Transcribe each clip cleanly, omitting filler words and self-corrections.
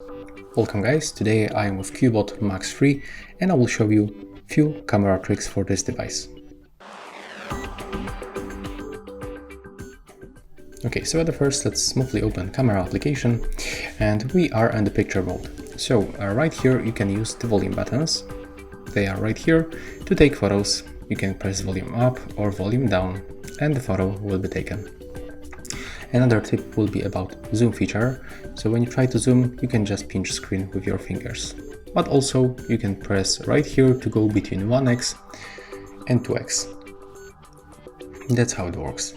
Welcome guys, today I am with Cubot Max 3 and I will show you few camera tricks for this device. Okay, so at the first let's smoothly open camera application and we are in the picture mode. So right here you can use the volume buttons. They are right here. To take photos you can press volume up or volume down and the photo will be taken. Another tip will be about zoom feature. So when you try to zoom, you can just pinch screen with your fingers. But also you can press right here to go between 1x and 2x. That's how it works.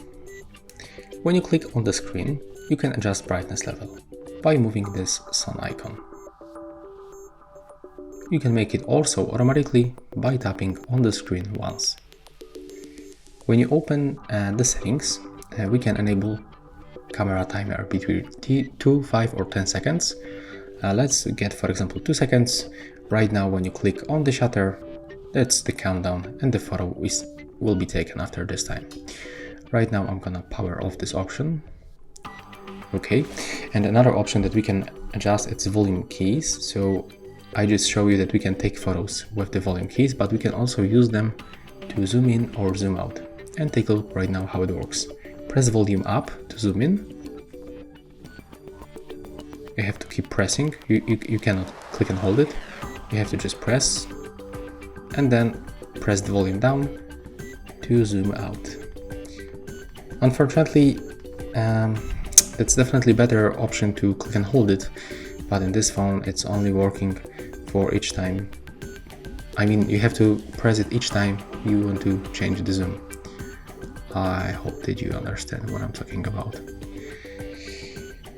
When you click on the screen, you can adjust brightness level by moving this sun icon. You can make it also automatically by tapping on the screen once. When you open the settings, we can enable camera timer between 2, 5 or 10 seconds. Let's get for example 2 seconds. Right now when you click on the shutter, that's the countdown and the photo will be taken after this time. Right now I'm gonna power off this option. Okay, and another option that we can adjust its volume keys. So I just show you that we can take photos with the volume keys, but we can also use them to zoom in or zoom out. And take a look right now how it works. Press volume up to zoom in. You have to keep pressing, you cannot click and hold it. You have to just press and then press the volume down to zoom out. Unfortunately, it's definitely better option to click and hold it, but in this phone it's only working for each time. I mean, you have to press it each time you want to change the zoom. I hope that you understand what I'm talking about.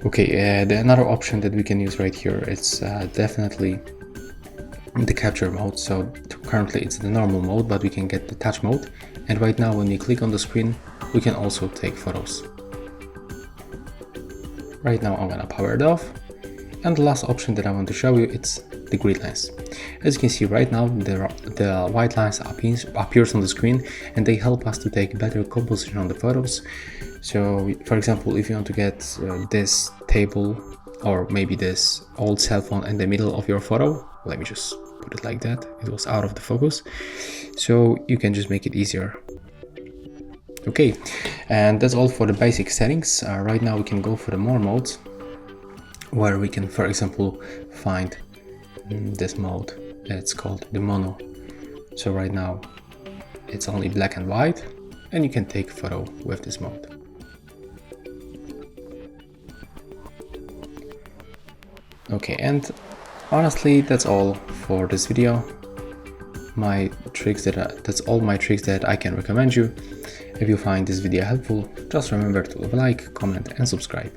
Okay, the another option that we can use right here is definitely the capture mode. So currently it's the normal mode, but we can get the touch mode. And right now when we click on the screen, we can also take photos. Right now I'm gonna power it off. And the last option that I want to show you, it's the grid lines. As you can see right now, the white lines appears on the screen and they help us to take better composition on the photos. So for example, if you want to get this table or maybe this old cell phone in the middle of your photo, let me just put it like that, it was out of the focus, so you can just make it easier. Okay, and that's all for the basic settings. Right now we can go for the more modes, where we can, for example, find this mode. It's called the mono. So right now it's only black and white and you can take photo with this mode. Okay, and honestly that's all for this video. That's all my tricks that I can recommend you. If you find this video helpful, just remember to leave a like, comment and subscribe.